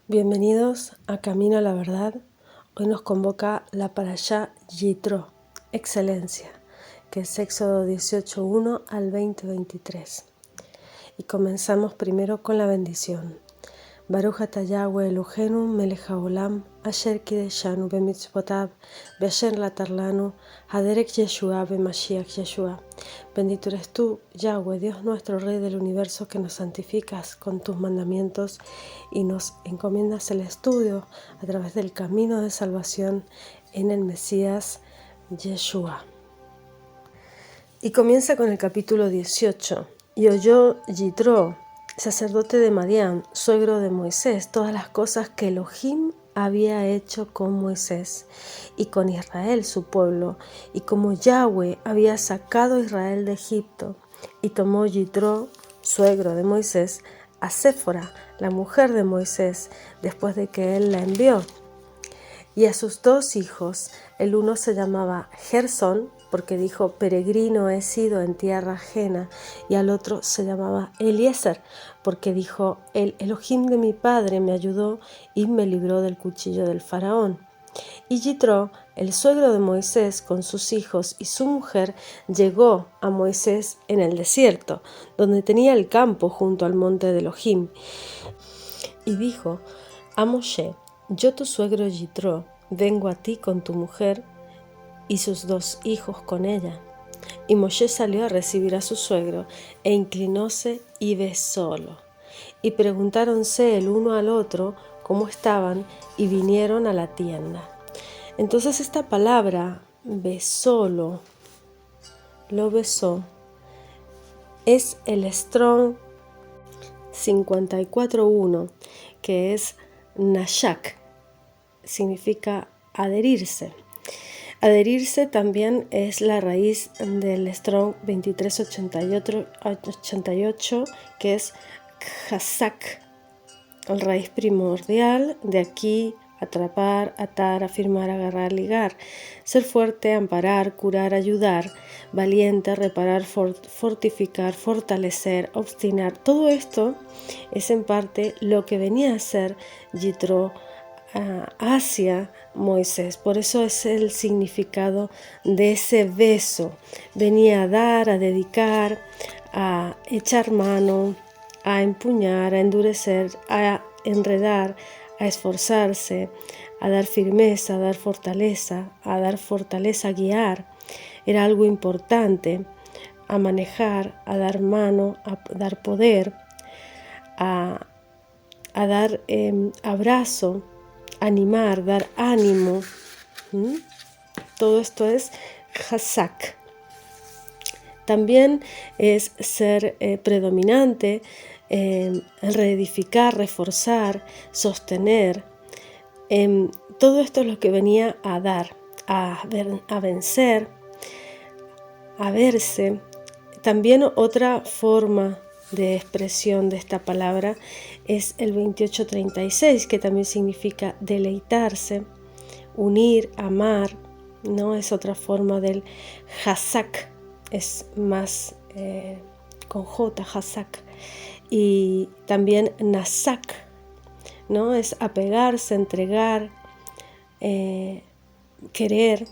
Bienvenidos a Camino a la Verdad. Hoy nos convoca la Parashá Yitro, excelencia, que es Éxodo 18:1 al 20:23. Y comenzamos primero con la bendición. Baruch atah Yahweh Eloheinu melech haolam, asher kideshanu bemitzvotav, beasher latar lanu, haderek Yeshua bemashiach Yeshua. Bendito eres tú, Yahweh, Dios nuestro, Rey del universo, que nos santificas con tus mandamientos y nos encomiendas el estudio a través del camino de salvación en el Mesías Yeshua. Y comienza con el capítulo 18. Y oyó Yitro, sacerdote de Madián, suegro de Moisés, todas las cosas que Elohim había hecho con Moisés y con Israel su pueblo, y como Yahweh había sacado a Israel de Egipto. Y tomó Yitro, suegro de Moisés, a Séfora, la mujer de Moisés, después de que él la envió, y a sus dos hijos. El uno se llamaba Gersón, porque dijo: peregrino he sido en tierra ajena, y al otro se llamaba Eliezer, porque dijo: el Elohim de mi padre me ayudó y me libró del cuchillo del faraón. Y Yitro, el suegro de Moisés, con sus hijos y su mujer, llegó a Moisés en el desierto, donde tenía el campo junto al monte de Elohim, y dijo a Moshe: yo, tu suegro Yitro, vengo a ti con tu mujer y sus dos hijos con ella. Y Moshe salió a recibir a su suegro, e inclinóse y besólo. Y preguntáronse el uno al otro cómo estaban, y vinieron a la tienda. Entonces esta palabra, besólo, lo besó, es el Strong 54.1, que es Nashak, significa adherirse. Adherirse también es la raíz del Strong 2388, que es Chazak, la raíz primordial. De aquí: atrapar, atar, afirmar, agarrar, ligar. Ser fuerte, amparar, curar, ayudar. Valiente, reparar, fortificar, fortalecer, obstinar. Todo esto es en parte lo que venía a hacer Yitro hacia Moisés. Por eso es el significado de ese beso. Venía a dar, a dedicar, a echar mano, a empuñar, a endurecer, a enredar, a esforzarse, a dar firmeza, a dar fortaleza, a guiar. Era algo importante, a manejar, a dar mano, a dar poder, a dar abrazo, animar, dar ánimo. Todo esto es Chazak. También es ser predominante, reedificar, reforzar, sostener. Todo esto es lo que venía a dar, a vencer, a verse. También otra forma de expresión de esta palabra es el 28:36, que también significa deleitarse, unir, amar, ¿no? Es otra forma del Chazak, es más con J, Chazak. Y también Nasak, ¿no? Es apegarse, entregar, querer,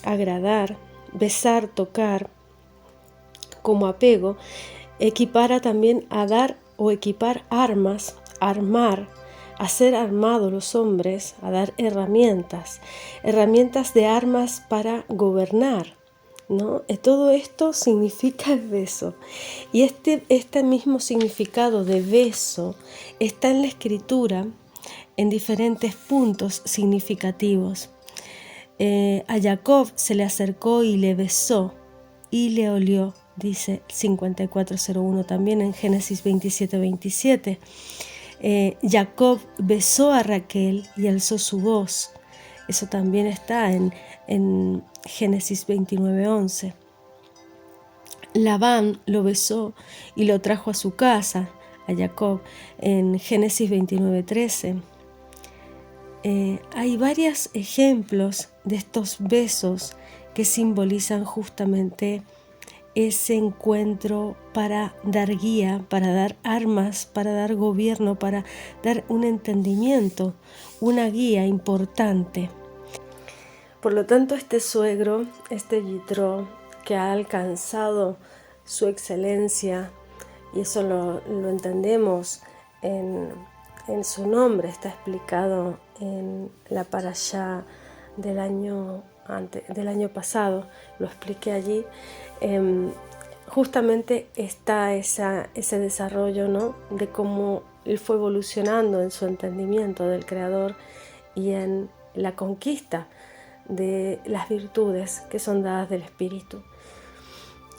agradar, besar, tocar. Como apego, equipara también a dar o equipar armas, armar, a ser armados los hombres, a dar herramientas de armas para gobernar, ¿no? Todo esto significa el beso. Y este mismo significado de beso está en la Escritura en diferentes puntos significativos. A Jacob se le acercó y le besó y le olió, dice 54:01, también en Génesis 27:27. Jacob besó a Raquel y alzó su voz. Eso también está en Génesis 29:11. Labán lo besó y lo trajo a su casa, a Jacob, en Génesis 29:13. Hay varios ejemplos de estos besos que simbolizan justamente ese encuentro para dar guía, para dar armas, para dar gobierno, para dar un entendimiento, una guía importante. Por lo tanto, este suegro, este Yitro, que ha alcanzado su excelencia, y eso lo entendemos en su nombre, está explicado en la parashá del año pasado, lo expliqué allí. Justamente está ese desarrollo, ¿no?, de cómo él fue evolucionando en su entendimiento del Creador y en la conquista de las virtudes que son dadas del Espíritu.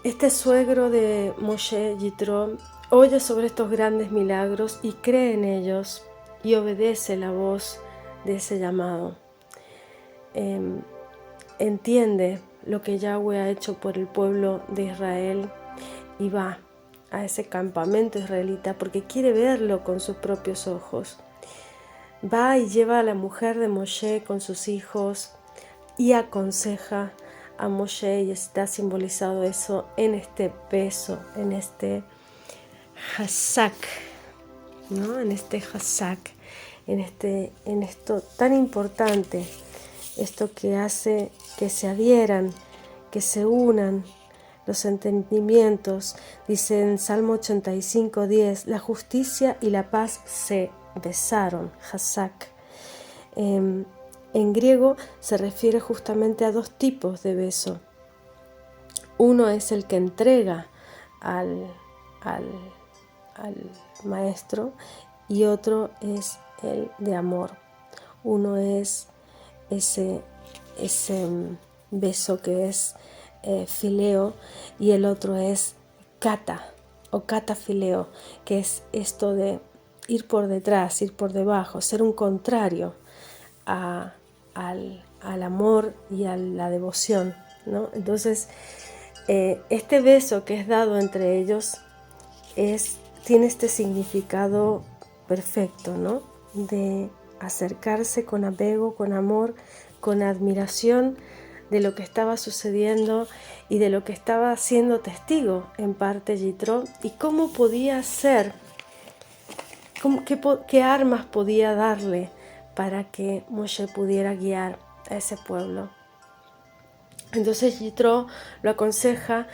Este suegro de Moshe, Yitro, oye sobre estos grandes milagros y cree en ellos y obedece la voz de ese llamado. Entiende lo que Yahweh ha hecho por el pueblo de Israel y va a ese campamento israelita porque quiere verlo con sus propios ojos. Va y lleva a la mujer de Moshe con sus hijos y aconseja a Moshe, y está simbolizado eso en este beso, en este hasak, ¿no? En este hasak, en esto tan importante, esto que hace que se adhieran, que se unan los entendimientos. Dice en Salmo 85:10, la justicia y la paz se besaron, hasak. En griego se refiere justamente a dos tipos de beso. Uno es el que entrega al maestro y otro es el de amor. Uno es ese beso que es fileo y el otro es kata o katafileo, que es esto de ir por detrás, ir por debajo, ser un contrario al amor y a la devoción, ¿no? Entonces, este beso que es dado entre ellos tiene este significado perfecto, ¿no?, de acercarse con apego, con amor, con admiración de lo que estaba sucediendo y de lo que estaba siendo testigo en parte Yitro, y cómo podía ser, qué armas podía darle para que Moshe pudiera guiar a ese pueblo. Entonces Yitro lo aconseja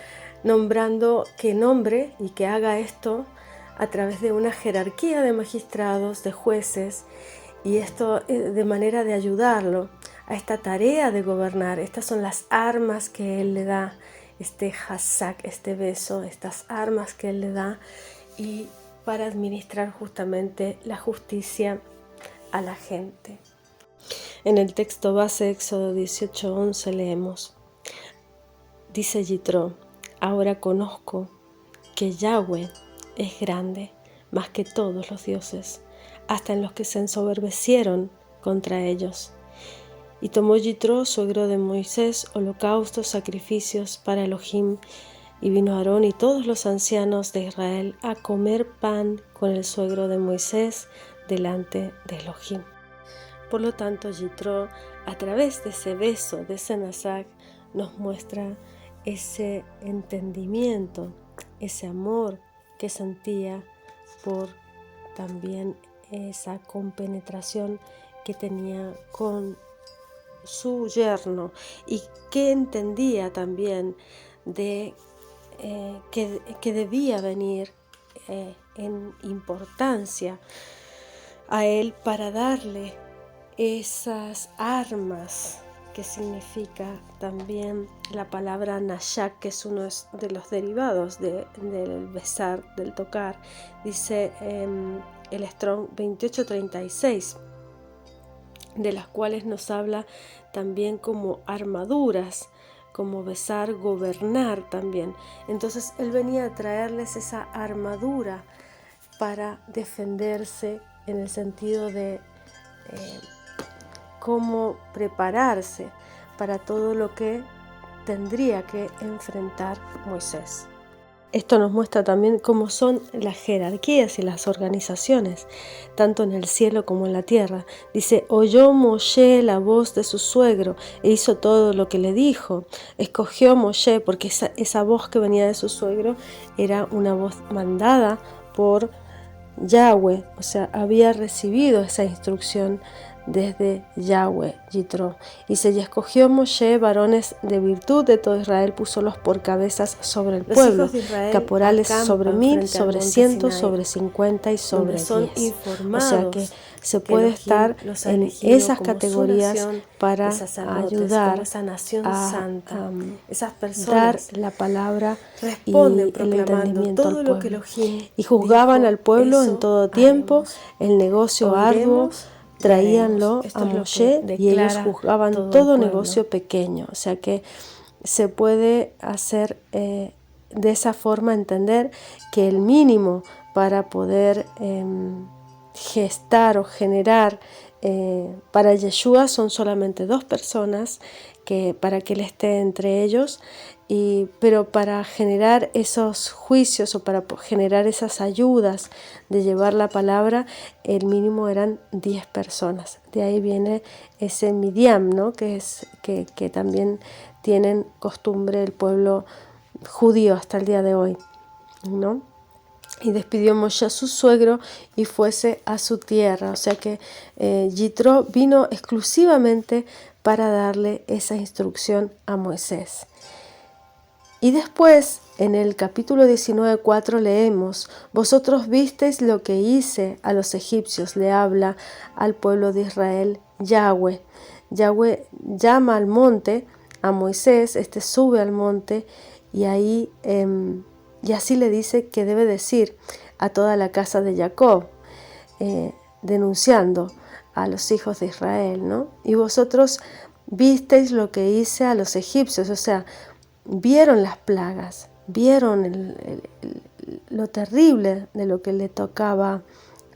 nombrando que nombre y que haga esto a través de una jerarquía de magistrados, de jueces, y esto de manera de ayudarlo a esta tarea de gobernar. Estas son las armas que él le da, este hasak, este beso, estas armas que él le da, y para administrar justamente la justicia a la gente. En el texto base, Éxodo 18:11, leemos: dice Yitro, ahora conozco que Yahweh es grande más que todos los dioses, hasta en los que se ensoberbecieron contra ellos. Y tomó Yitro, suegro de Moisés, holocaustos, sacrificios para Elohim, y vino Aarón y todos los ancianos de Israel a comer pan con el suegro de Moisés delante de Elohim. Por lo tanto, Yitro, a través de ese beso, de ese nasak, nos muestra ese entendimiento, ese amor que sentía por también esa compenetración que tenía con su yerno, y que entendía también de que debía venir en importancia a él para darle esas armas que significa también la palabra nashak, que es uno de los derivados del besar, del tocar. Dice el Strong 28:36, de las cuales nos habla también como armaduras, como besar, gobernar también. Entonces él venía a traerles esa armadura para defenderse, en el sentido de cómo prepararse para todo lo que tendría que enfrentar Moisés. Esto nos muestra también cómo son las jerarquías y las organizaciones, tanto en el cielo como en la tierra. Dice, oyó Moshe la voz de su suegro e hizo todo lo que le dijo. Escogió Moshe porque esa voz que venía de su suegro era una voz mandada por Yahweh, o sea, había recibido esa instrucción desde Yahweh, Yitro. Y escogió Moshe varones de virtud de todo Israel, púsolos por cabezas sobre el pueblo, caporales sobre 1000, sobre 100, sobre 50 y sobre 10. O sea que se puede estar en esas categorías para ayudar esa nación santa. Esas personas dar la palabra y el entendimiento todo al lo que pueblo. Elohim Y juzgaban dijo, al pueblo en todo tiempo, haremos. el negocio arduo, traíanlo a Moshe y ellos juzgaban todo negocio pequeño. O sea que se puede hacer de esa forma, entender que el mínimo para poder gestar o generar para Yeshua son solamente 2 personas para que Él esté entre ellos, pero para generar esos juicios o para generar esas ayudas de llevar la palabra, el mínimo eran 10 personas. De ahí viene ese Midiam, ¿no? que también tienen costumbre el pueblo judío hasta el día de hoy, ¿no? Y despidió Moshe a su suegro y fuese a su tierra. O sea que Yitro vino exclusivamente para darle esa instrucción a Moisés. Y después, en el capítulo 19:4 leemos, vosotros visteis lo que hice a los egipcios, le habla al pueblo de Israel Yahweh. Yahweh llama al monte a Moisés, sube al monte y ahí y así le dice que debe decir a toda la casa de Jacob, denunciando a los hijos de Israel, ¿no? Y vosotros visteis lo que hice a los egipcios, o sea, vieron las plagas, vieron lo terrible de lo que le tocaba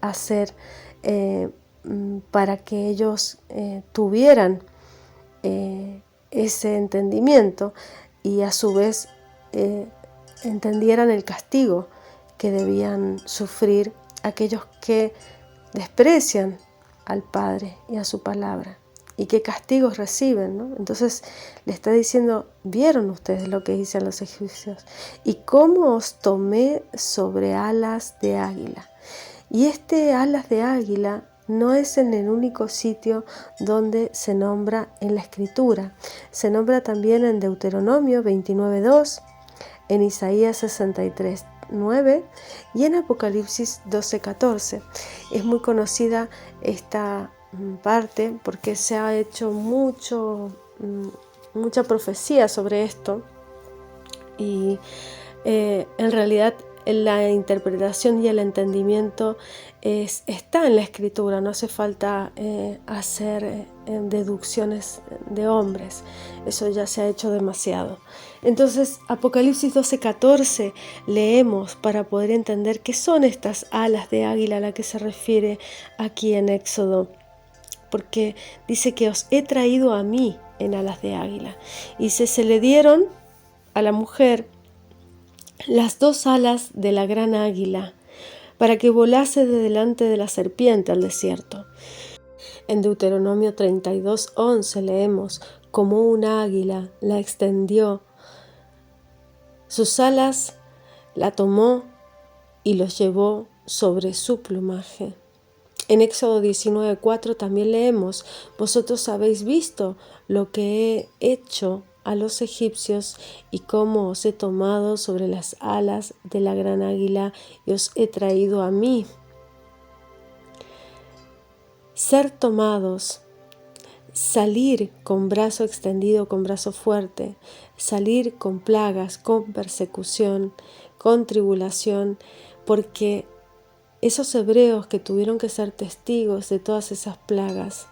hacer para que ellos tuvieran ese entendimiento y a su vez entendieran el castigo que debían sufrir aquellos que desprecian al Padre y a su palabra y qué castigos reciben, ¿no? Entonces le está diciendo, vieron ustedes lo que hice a los egipcios y cómo os tomé sobre alas de águila. Y alas de águila no es en el único sitio donde se nombra en la Escritura. Se nombra también en Deuteronomio 29:2, en Isaías 63:9 y en Apocalipsis 12:14. Es muy conocida esta parte porque se ha hecho mucha profecía sobre esto y en realidad la interpretación y el entendimiento está en la Escritura, no hace falta hacer deducciones de hombres, eso ya se ha hecho demasiado. Entonces, Apocalipsis 12:14 leemos para poder entender qué son estas alas de águila a las que se refiere aquí en Éxodo, porque dice que os he traído a mí en alas de águila. Y se le dieron a la mujer las 2 alas de la gran águila, para que volase de delante de la serpiente al desierto. En Deuteronomio 32:11 leemos, como un águila la extendió, sus alas la tomó y los llevó sobre su plumaje. En Éxodo 19:4 también leemos, vosotros habéis visto lo que he hecho a los egipcios y cómo os he tomado sobre las alas de la gran águila y os he traído a mí. Ser tomados, salir con brazo extendido, con brazo fuerte, salir con plagas, con persecución, con tribulación, porque esos hebreos que tuvieron que ser testigos de todas esas plagas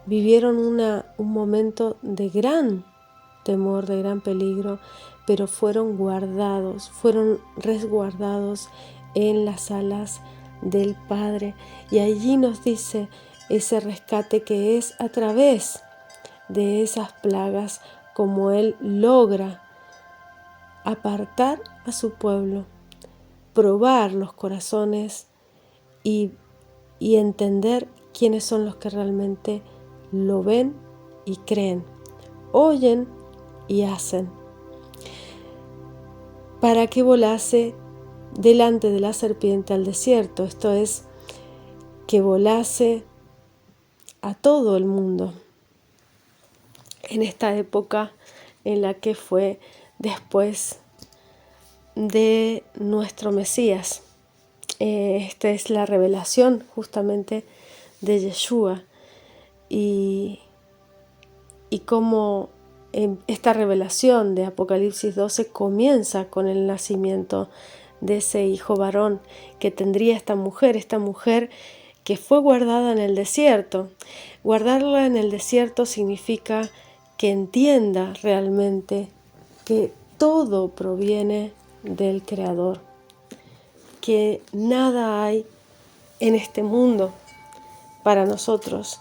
vivieron un momento de gran temor, de gran peligro, pero fueron resguardados en las alas del Padre. Y allí nos dice ese rescate que es a través de esas plagas como Él logra apartar a su pueblo, probar los corazones y entender quiénes son los que realmente lo ven y creen, oyen y hacen. Para que volase delante de la serpiente al desierto, esto es, que volase a todo el mundo en esta época en la que fue después de nuestro Mesías. Esta es la revelación justamente de Yeshua y cómo esta revelación de Apocalipsis 12 comienza con el nacimiento de ese hijo varón que tendría esta mujer que fue guardada en el desierto. Guardarla en el desierto significa que entienda realmente que todo proviene del Creador, que nada hay en este mundo para nosotros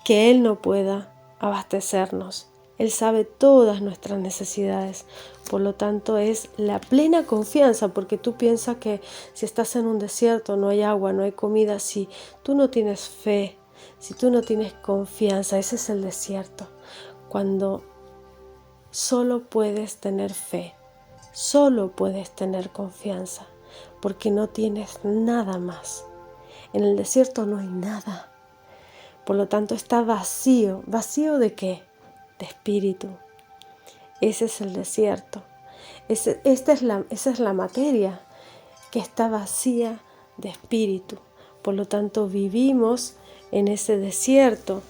que Él no pueda abastecernos. Él sabe todas nuestras necesidades, por lo tanto es la plena confianza, porque tú piensas que si estás en un desierto no hay agua, no hay comida, si tú no tienes fe, si tú no tienes confianza, ese es el desierto, cuando solo puedes tener fe, solo puedes tener confianza, porque no tienes nada más. En el desierto no hay nada, por lo tanto está vacío. ¿Vacío de qué? De espíritu. Ese es el desierto. Esa es la materia que está vacía de espíritu. Por lo tanto vivimos en ese desierto.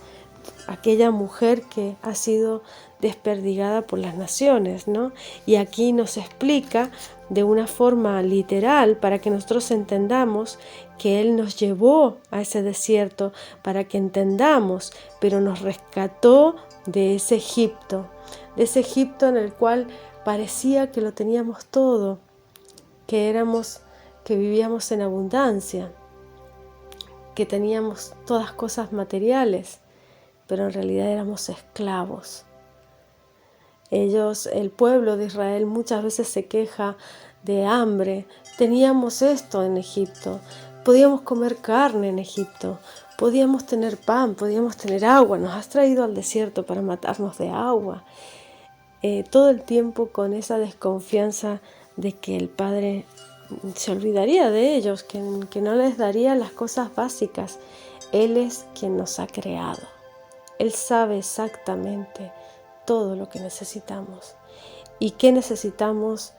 Aquella mujer que ha sido desperdigada por las naciones, ¿no? Y aquí nos explica de una forma literal para que nosotros entendamos que Él nos llevó a ese desierto para que entendamos, pero nos rescató de ese Egipto en el cual parecía que lo teníamos todo, que vivíamos en abundancia, que teníamos todas cosas materiales, pero en realidad éramos esclavos. El pueblo de Israel muchas veces se queja de hambre. Teníamos esto en Egipto, podíamos comer carne en Egipto, podíamos tener pan, podíamos tener agua, nos has traído al desierto para matarnos de agua. Todo el tiempo con esa desconfianza de que el Padre se olvidaría de ellos, que no les daría las cosas básicas. Él es quien nos ha creado. Él sabe exactamente todo lo que necesitamos y qué necesitamos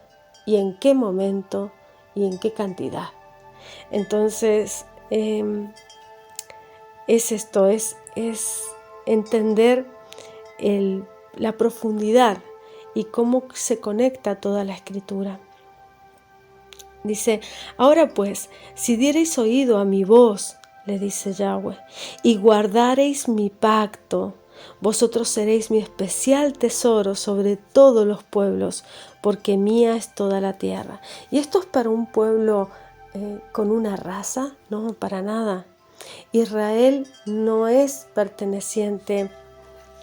y en qué momento y en qué cantidad. Entonces es esto, es entender la profundidad y cómo se conecta toda la Escritura. Dice, ahora pues, si diereis oído a mi voz, le dice Yahweh, y guardareis mi pacto, vosotros seréis mi especial tesoro sobre todos los pueblos, porque mía es toda la tierra. Y esto es para un pueblo con una raza, no, para nada. Israel no es perteneciente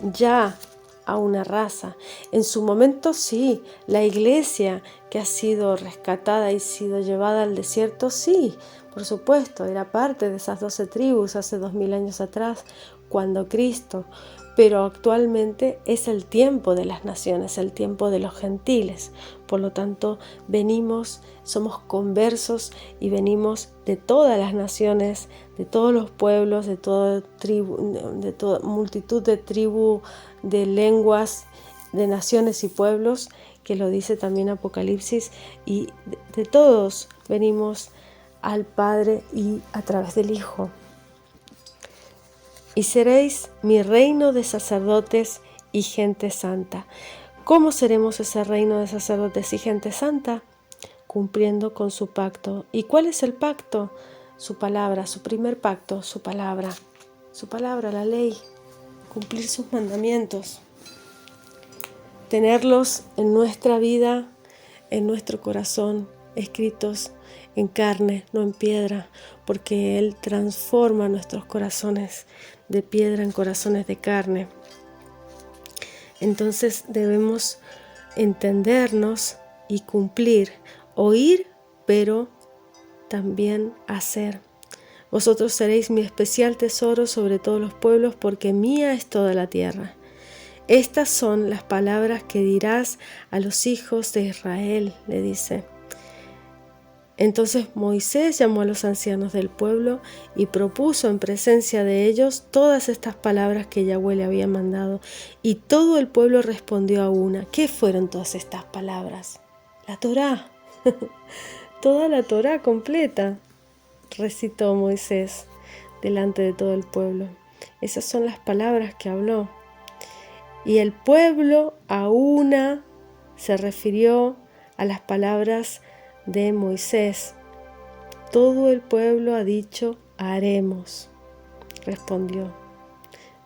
ya a una raza. En su momento sí, la iglesia que ha sido rescatada y sido llevada al desierto, sí, por supuesto, era parte de esas 12 tribus hace 2000 años atrás, cuando Cristo, pero actualmente es el tiempo de las naciones, el tiempo de los gentiles. Por lo tanto, somos conversos y venimos de todas las naciones, de todos los pueblos, de toda multitud de tribus, de lenguas, de naciones y pueblos, que lo dice también Apocalipsis, y de todos venimos al Padre y a través del Hijo. Y seréis mi reino de sacerdotes y gente santa. ¿Cómo seremos ese reino de sacerdotes y gente santa? Cumpliendo con su pacto. ¿Y cuál es el pacto? Su palabra, su primer pacto, su palabra, la ley, cumplir sus mandamientos, tenerlos en nuestra vida, en nuestro corazón, escritos en carne, no en piedra, porque Él transforma nuestros corazones de piedra en corazones de carne. Entonces debemos entendernos y cumplir, oír, pero también hacer. Vosotros seréis mi especial tesoro sobre todos los pueblos, porque mía es toda la tierra. Estas son las palabras que dirás a los hijos de Israel, le dice. Entonces Moisés llamó a los ancianos del pueblo y propuso en presencia de ellos todas estas palabras que Yahweh le había mandado. Y todo el pueblo respondió a una. ¿Qué fueron todas estas palabras? La Torá. Toda la Torá completa, recitó Moisés delante de todo el pueblo. Esas son las palabras que habló. Y el pueblo a una se refirió a las palabras de Moisés. Todo el pueblo ha dicho, haremos, respondió.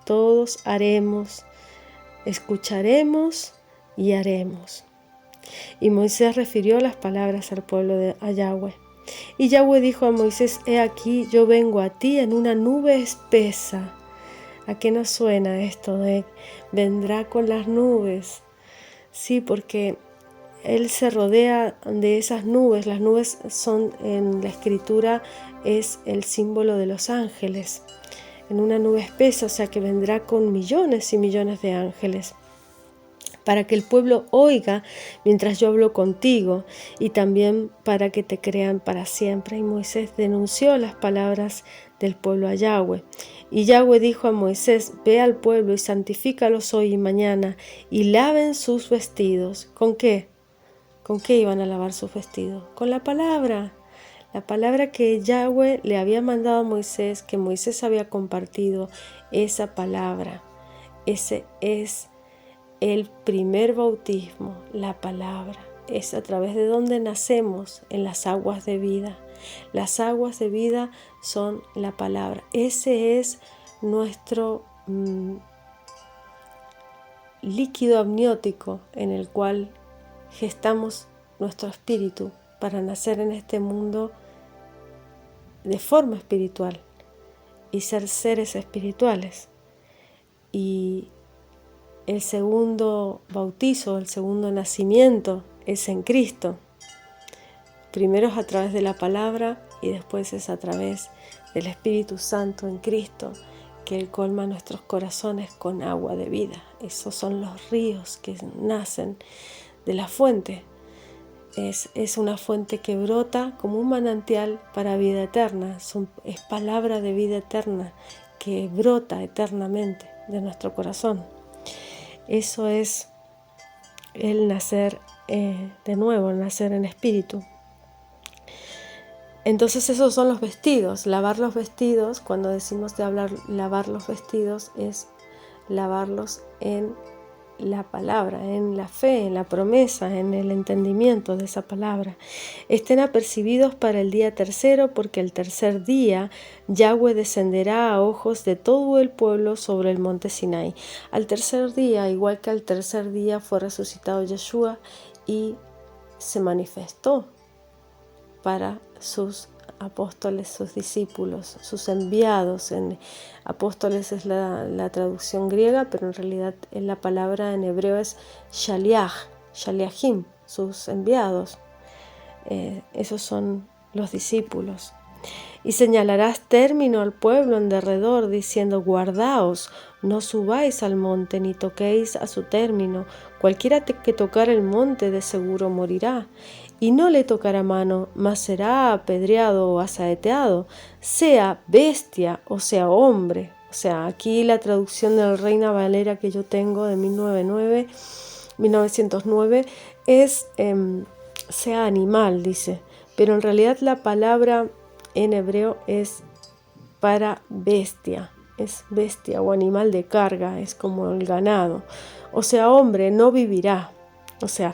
Todos haremos, escucharemos y haremos. Y Moisés refirió las palabras al pueblo a Yahweh. Y Yahweh dijo a Moisés, he aquí, yo vengo a ti en una nube espesa. ¿A qué nos suena esto de vendrá con las nubes? Sí, porque Él se rodea de esas nubes. Las nubes son, en la escritura, es el símbolo de los ángeles. En una nube espesa, o sea que vendrá con millones y millones de ángeles, para que el pueblo oiga mientras yo hablo contigo, y también para que te crean para siempre. Y Moisés denunció las palabras del pueblo a Yahweh. Y Yahweh dijo a Moisés, ve al pueblo y santifícalos hoy y mañana, y laven sus vestidos. ¿Con qué? ¿Con qué iban a lavar sus vestidos? Con la palabra que Yahweh le había mandado a Moisés, que Moisés había compartido. Esa palabra, ese es el primer bautismo, la palabra. Es a través de donde nacemos, en las aguas de vida. Las aguas de vida son la palabra. Ese es nuestro líquido amniótico en el cual gestamos nuestro espíritu para nacer en este mundo de forma espiritual y ser seres espirituales. Y el segundo bautizo, el segundo nacimiento es en Cristo. Primero es a través de la palabra y después es a través del Espíritu Santo en Cristo, que Él colma nuestros corazones con agua de vida. Esos son los ríos que nacen de la fuente. Es una fuente que brota como un manantial para vida eterna. Es palabra de vida eterna que brota eternamente de nuestro corazón. Eso es el nacer de nuevo, el nacer en espíritu. Entonces esos son los vestidos. Lavar los vestidos, cuando decimos de hablar lavar los vestidos, es lavarlos en la palabra, en la fe, en la promesa, en el entendimiento de esa palabra. Estén apercibidos para el día tercero, porque el tercer día Yahweh descenderá a ojos de todo el pueblo sobre el monte Sinai. Al tercer día, igual que al tercer día, fue resucitado Yeshua y se manifestó para sus apóstoles, sus discípulos, sus enviados. Apóstoles es la traducción griega, pero en realidad la palabra en hebreo es shaliach, shaliachim, sus enviados. Esos son los discípulos. Y señalarás término al pueblo en derredor, diciendo, guardaos, no subáis al monte, ni toquéis a su término. Cualquiera que tocar el monte de seguro morirá. Y no le tocará mano, mas será apedreado o asaeteado, sea bestia o sea hombre. O sea, aquí la traducción del Reina Valera que yo tengo de 1909 es sea animal, dice. Pero en realidad la palabra en hebreo es para bestia. Es bestia o animal de carga, es como el ganado. O sea, hombre no vivirá. O sea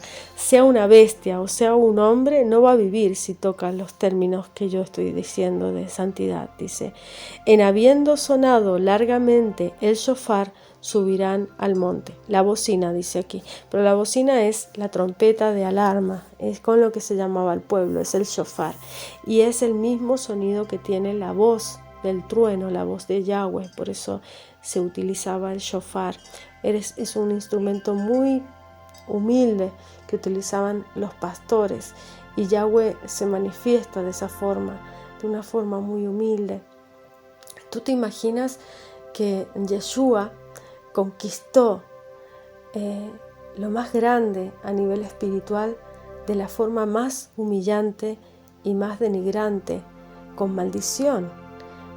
una bestia o sea un hombre, no va a vivir si toca los términos que yo estoy diciendo de santidad. Dice, en habiendo sonado largamente el shofar, subirán al monte. La bocina, dice aquí. Pero la bocina es la trompeta de alarma. Es con lo que se llamaba el pueblo, es el shofar. Y es el mismo sonido que tiene la voz del trueno, la voz de Yahweh. Por eso se utilizaba el shofar. Es un instrumento muy humilde que utilizaban los pastores, y Yahweh se manifiesta de esa forma, de una forma muy humilde. ¿Tú te imaginas que Yeshua conquistó lo más grande a nivel espiritual de la forma más humillante y más denigrante, con maldición?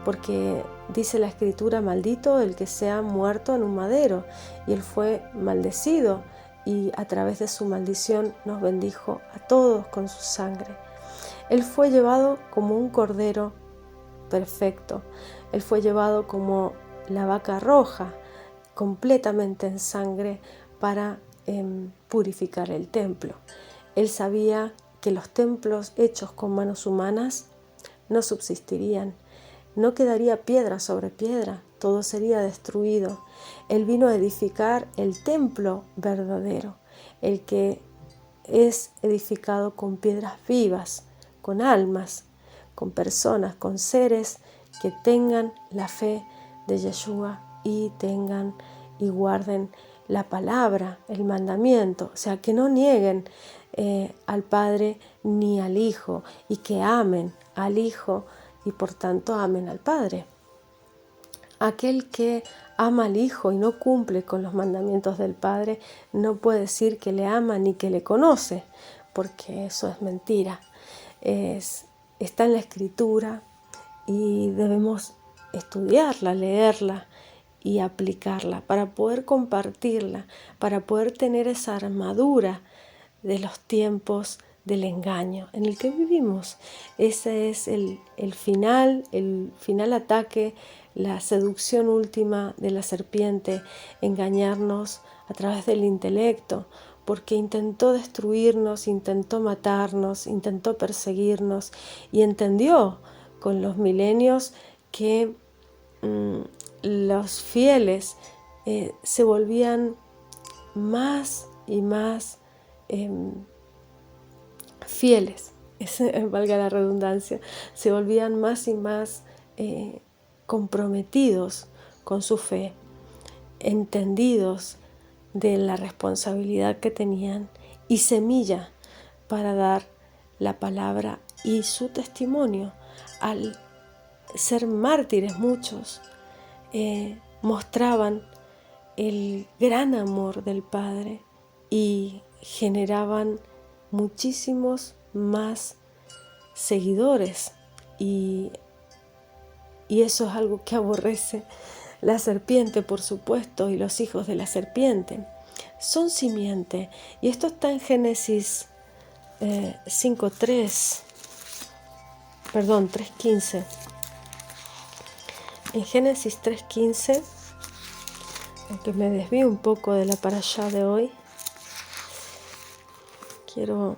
Porque dice la Escritura, maldito el que sea muerto en un madero, y él fue maldecido, y a través de su maldición nos bendijo a todos con su sangre. Él fue llevado como un cordero perfecto, él fue llevado como la vaca roja, completamente en sangre, para purificar el templo. Él sabía que los templos hechos con manos humanas no subsistirían, no quedaría piedra sobre piedra, todo sería destruido. Él vino a edificar el templo verdadero, el que es edificado con piedras vivas, con almas, con personas, con seres que tengan la fe de Yeshua y tengan y guarden la palabra, el mandamiento, o sea, que no nieguen al Padre ni al Hijo, y que amen al Hijo y por tanto amen al Padre. Aquel que ama al Hijo y no cumple con los mandamientos del Padre no puede decir que le ama ni que le conoce, porque eso es mentira. Está en la Escritura y debemos estudiarla, leerla y aplicarla para poder compartirla, para poder tener esa armadura de los tiempos del engaño en el que vivimos. Ese es el final ataque, la seducción última de la serpiente, engañarnos a través del intelecto, porque intentó destruirnos, intentó matarnos, intentó perseguirnos, y entendió con los milenios que los fieles se volvían más y más fieles, valga la redundancia, se volvían más y más comprometidos con su fe, entendidos de la responsabilidad que tenían y semilla para dar la palabra y su testimonio. Al ser mártires muchos, mostraban el gran amor del Padre y generaban muchísimos más seguidores, y eso es algo que aborrece la serpiente, por supuesto, y los hijos de la serpiente son simiente. Y esto está en Génesis 3:15. En Génesis 3:15, aunque me desvío un poco de la parashá de hoy, quiero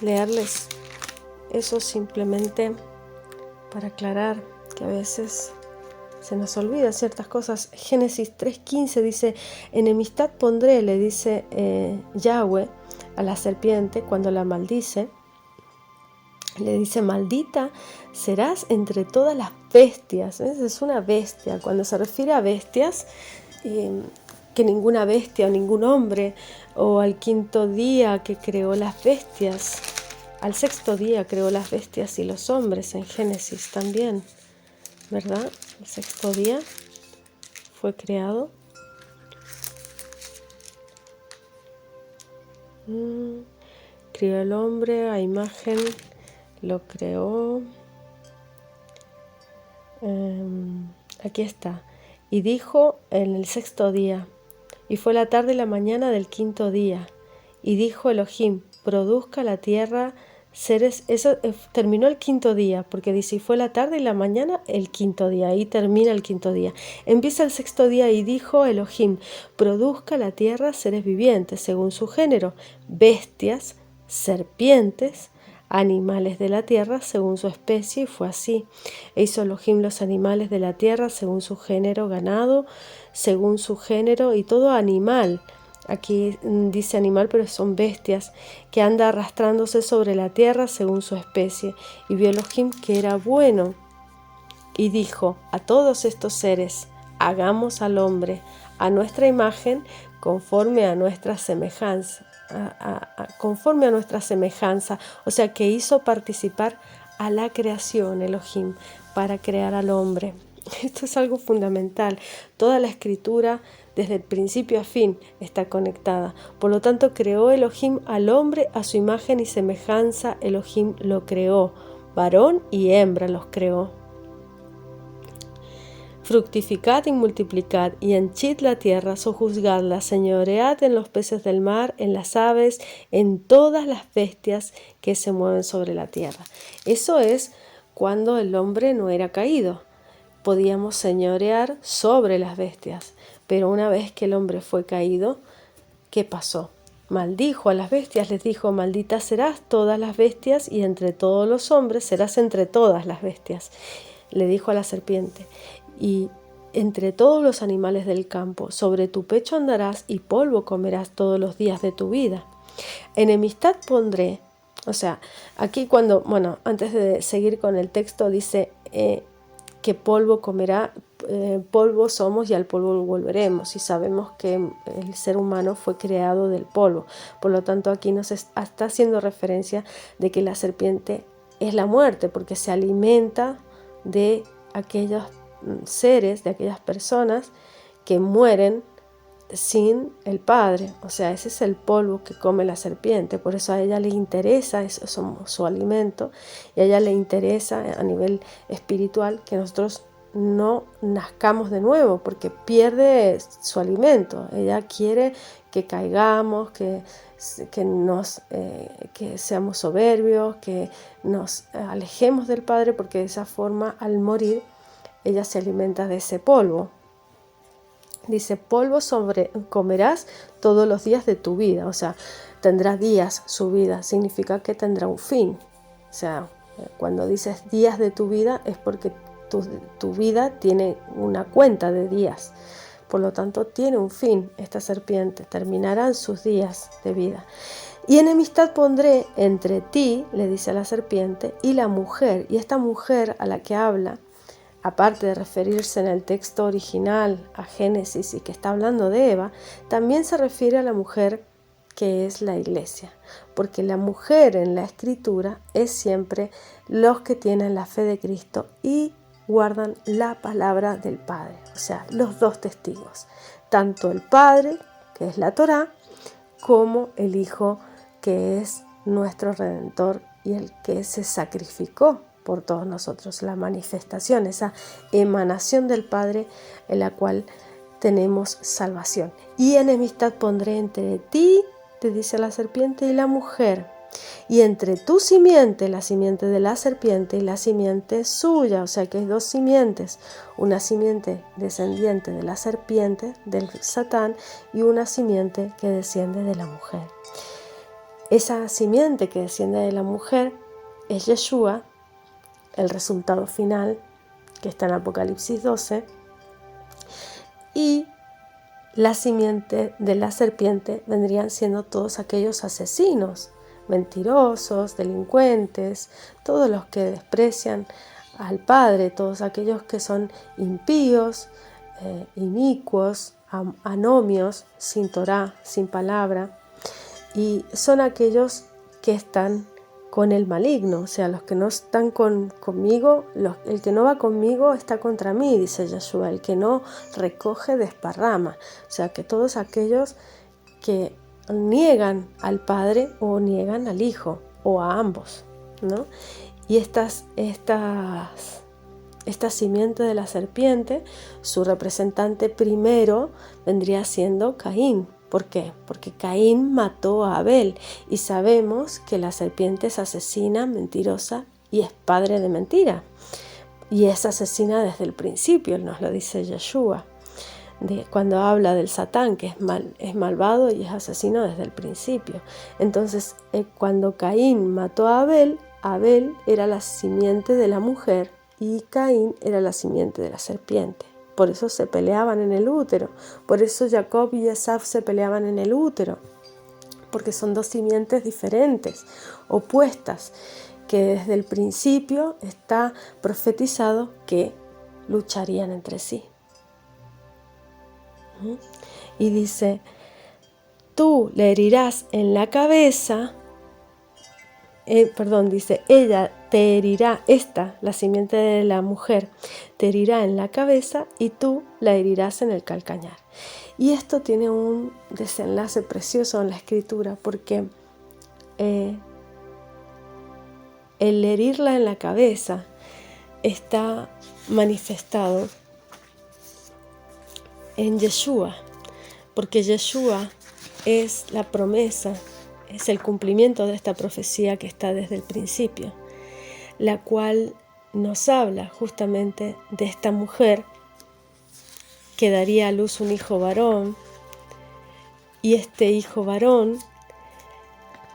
leerles eso simplemente para aclarar que a veces se nos olvida ciertas cosas. Génesis 3:15 dice: enemistad pondré, le dice Yahweh a la serpiente cuando la maldice. Le dice: maldita serás entre todas las bestias. Es una bestia. Cuando se refiere a bestias, que ninguna bestia o ningún hombre, o al quinto día que creó las bestias, al sexto día creó las bestias y los hombres, en Génesis también, ¿verdad? El sexto día fue creado. Crió el hombre a imagen, lo creó. Aquí está. Y dijo en el sexto día, y fue la tarde y la mañana del quinto día, y dijo Elohim: produzca la tierra seres. Eso terminó el quinto día, porque dice: y fue la tarde y la mañana el quinto día, ahí termina el quinto día. Empieza el sexto día, y dijo Elohim: produzca la tierra seres vivientes según su género, bestias, serpientes, animales de la tierra según su especie, y fue así. E hizo Elohim los animales de la tierra según su género, ganado según su género, y todo animal, aquí dice animal pero son bestias, que anda arrastrándose sobre la tierra según su especie. Y vio Elohim que era bueno, y dijo: a todos estos seres, hagamos al hombre a nuestra imagen conforme a nuestra semejanza. Conforme a nuestra semejanza, o sea que hizo participar a la creación Elohim para crear al hombre. Esto es algo fundamental. Toda la escritura desde el principio a fin está conectada. Por lo tanto, creó Elohim al hombre a su imagen y semejanza. Elohim lo creó. Varón y hembra los creó. Fructificad y multiplicad, y henchid la tierra, sojuzgadla, señoread en los peces del mar, en las aves, en todas las bestias que se mueven sobre la tierra. Eso es cuando el hombre no era caído. Podíamos señorear sobre las bestias, pero una vez que el hombre fue caído, ¿qué pasó? Maldijo a las bestias, les dijo: maldita serás todas las bestias, y entre todos los hombres serás entre todas las bestias. Le dijo a la serpiente: y entre todos los animales del campo, sobre tu pecho andarás y polvo comerás todos los días de tu vida. Enemistad pondré. O sea, aquí antes de seguir con el texto dice que polvo comerá, polvo somos y al polvo volveremos, y sabemos que el ser humano fue creado del polvo. Por lo tanto, aquí nos está haciendo referencia de que la serpiente es la muerte, porque se alimenta de aquellos seres, de aquellas personas que mueren sin el Padre. O sea, ese es el polvo que come la serpiente. Por eso a ella le interesa, eso es su alimento, y a ella le interesa a nivel espiritual que nosotros no nazcamos de nuevo, porque pierde su alimento. Ella quiere que caigamos, que seamos soberbios, que nos alejemos del Padre, porque de esa forma, al morir, ella se alimenta de ese polvo. Dice: polvo comerás todos los días de tu vida. O sea, tendrá días su vida. Significa que tendrá un fin. O sea, cuando dices días de tu vida es porque tu vida tiene una cuenta de días. Por lo tanto, tiene un fin esta serpiente. Terminarán sus días de vida. Y enemistad pondré entre ti, le dice a la serpiente, y la mujer. Y esta mujer a la que habla, aparte de referirse en el texto original a Génesis y que está hablando de Eva, también se refiere a la mujer que es la iglesia, porque la mujer en la escritura es siempre los que tienen la fe de Cristo y guardan la palabra del Padre, o sea, los dos testigos, tanto el Padre, que es la Torá, como el Hijo, que es nuestro Redentor y el que se sacrificó por todos nosotros, la manifestación, esa emanación del Padre en la cual tenemos salvación. Y enemistad pondré entre ti, te dice la serpiente, y la mujer, y entre tu simiente, la simiente de la serpiente, y la simiente suya. O sea que hay dos simientes, una simiente descendiente de la serpiente, del Satán, y una simiente que desciende de la mujer. Esa simiente que desciende de la mujer es Yeshua, el resultado final que está en Apocalipsis 12, y la simiente de la serpiente vendrían siendo todos aquellos asesinos, mentirosos, delincuentes, todos los que desprecian al Padre, todos aquellos que son impíos, inicuos, anomios, sin Torá, sin palabra, y son aquellos que están con el maligno, o sea, los que no están conmigo, el que no va conmigo está contra mí, dice Yeshua, el que no recoge desparrama, o sea, que todos aquellos que niegan al Padre o niegan al Hijo, o a ambos, ¿no? Y esta simiente de la serpiente, su representante primero vendría siendo Caín. ¿Por qué? Porque Caín mató a Abel y sabemos que la serpiente es asesina, mentirosa y es padre de mentira. Y es asesina desde el principio, nos lo dice Yeshua, cuando habla del Satán, que es malvado y es asesino desde el principio. Entonces, cuando Caín mató a Abel, Abel era la simiente de la mujer y Caín era la simiente de la serpiente. Por eso se peleaban en el útero. Por eso Jacob y Esaf se peleaban en el útero. Porque son dos simientes diferentes, opuestas, que desde el principio está profetizado que lucharían entre sí. Y dice, tú le herirás en la cabeza, dice, ella te herirá, la simiente de la mujer, te herirá en la cabeza y tú la herirás en el calcañar. Y esto tiene un desenlace precioso en la escritura, porque el herirla en la cabeza está manifestado en Yeshua, porque Yeshua es la promesa, es el cumplimiento de esta profecía que está desde el principio, la cual nos habla justamente de esta mujer que daría a luz un hijo varón, y este hijo varón,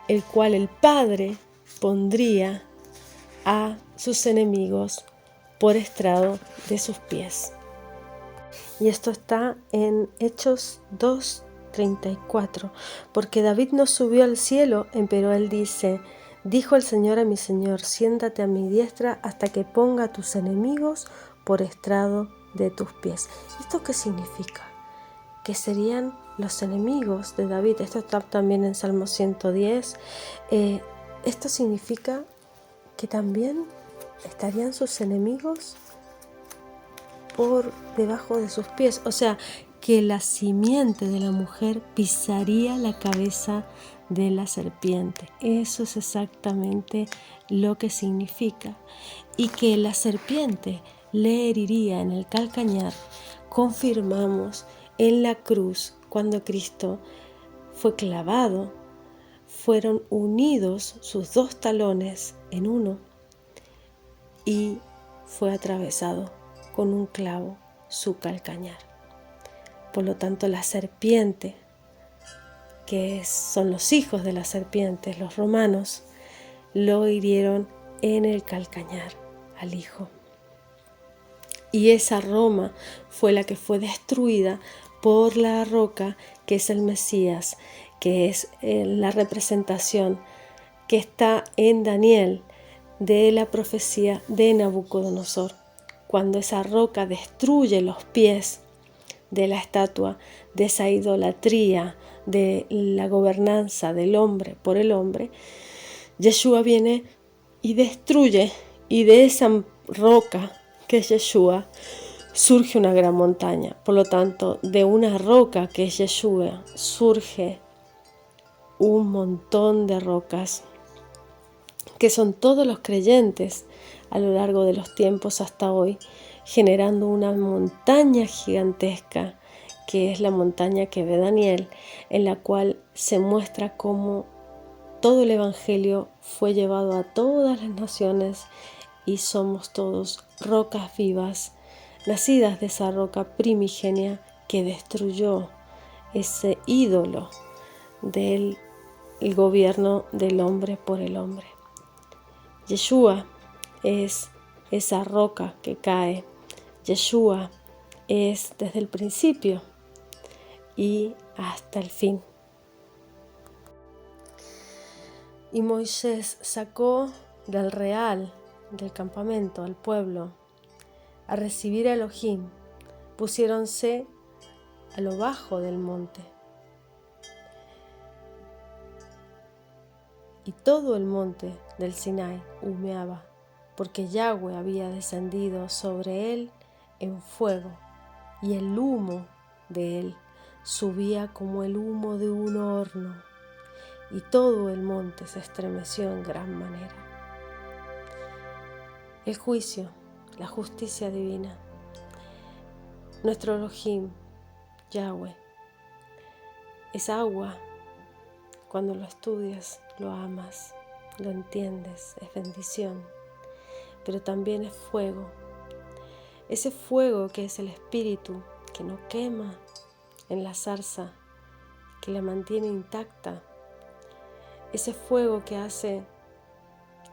el cual el Padre pondría a sus enemigos por estrado de sus pies. Y esto está en Hechos 2:34, porque David no subió al cielo, pero él dice, dijo el Señor a mi Señor, siéntate a mi diestra hasta que ponga a tus enemigos por estrado de tus pies. ¿Esto qué significa? Que serían los enemigos de David. Esto está también en Salmo 110. Esto significa que también estarían sus enemigos por debajo de sus pies. O sea, que la simiente de la mujer pisaría la cabeza de la serpiente. Eso es exactamente lo que significa. Y que la serpiente le heriría en el calcañar, confirmamos en la cruz, cuando Cristo fue clavado, fueron unidos sus dos talones en uno y fue atravesado con un clavo su calcañar. Por lo tanto, la serpiente, que son los hijos de la serpiente, los romanos, lo hirieron en el calcañar al hijo. Y esa Roma fue la que fue destruida por la roca, que es el Mesías, que es la representación que está en Daniel de la profecía de Nabucodonosor. Cuando esa roca destruye los pies de la estatua, de esa idolatría, de la gobernanza del hombre por el hombre, Yeshua viene y destruye, y de esa roca que es Yeshua, surge una gran montaña. Por lo tanto, de una roca que es Yeshua, surge un montón de rocas, que son todos los creyentes a lo largo de los tiempos hasta hoy, generando una montaña gigantesca, que es la montaña que ve Daniel, en la cual se muestra cómo todo el Evangelio fue llevado a todas las naciones y somos todos rocas vivas, nacidas de esa roca primigenia que destruyó ese ídolo del gobierno del hombre por el hombre. Yeshua es esa roca que cae. Yeshua es desde el principio y hasta el fin. Y Moisés sacó del real, del campamento, al pueblo, a recibir a Elohim. Pusiéronse a lo bajo del monte. Y todo el monte del Sinai humeaba, porque Yahweh había descendido sobre él en fuego, y el humo de él subía como el humo de un horno, y todo el monte se estremeció en gran manera. El juicio, la justicia divina, nuestro Elohim, Yahweh, es agua. Cuando lo estudias, lo amas, lo entiendes, es bendición, pero también es fuego. Ese fuego que es el espíritu, que no quema en la zarza, que la mantiene intacta. Ese fuego que hace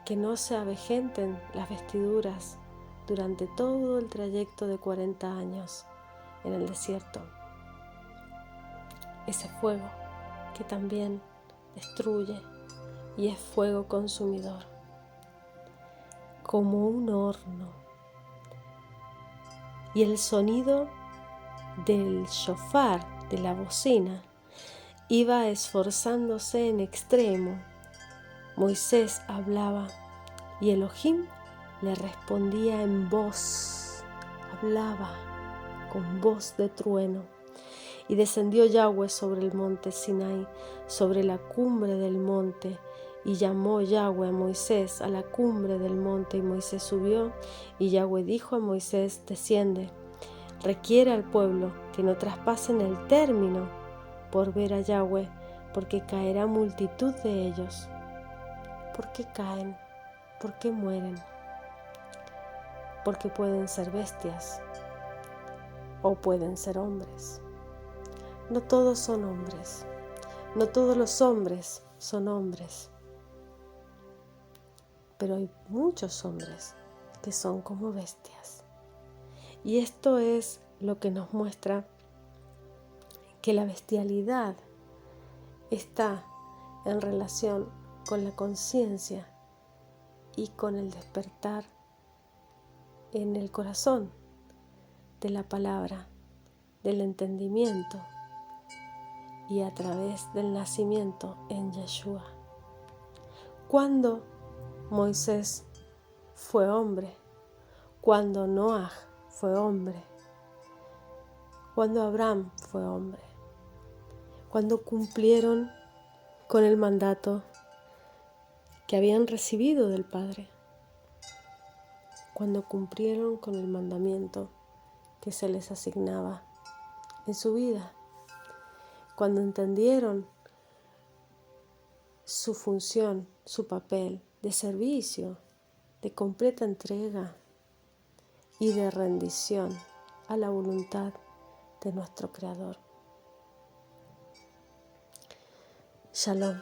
que no se avejenten las vestiduras durante todo el trayecto de 40 años en el desierto. Ese fuego que también destruye y es fuego consumidor, como un horno. Y el sonido del shofar, de la bocina, iba esforzándose en extremo. Moisés hablaba y Elohim le respondía en voz, hablaba con voz de trueno. Y descendió Yahweh sobre el monte Sinai, sobre la cumbre del monte, y llamó Yahweh a Moisés a la cumbre del monte, y Moisés subió, y Yahweh dijo a Moisés: desciende, requiere al pueblo que no traspasen el término por ver a Yahweh, porque caerá multitud de ellos. ¿Por qué caen? ¿Por qué mueren? Porque pueden ser bestias o pueden ser hombres. No todos son hombres, no todos los hombres son hombres, pero hay muchos hombres que son como bestias. Y esto es lo que nos muestra que la bestialidad está en relación con la conciencia y con el despertar en el corazón de la palabra, del entendimiento y a través del nacimiento en Yeshua. Cuando Moisés fue hombre, cuando Noaj fue hombre, cuando Abraham fue hombre, cuando cumplieron con el mandato que habían recibido del Padre, cuando cumplieron con el mandamiento que se les asignaba en su vida, cuando entendieron su función, su papel de servicio, de completa entrega y de rendición a la voluntad de nuestro Creador. Shalom.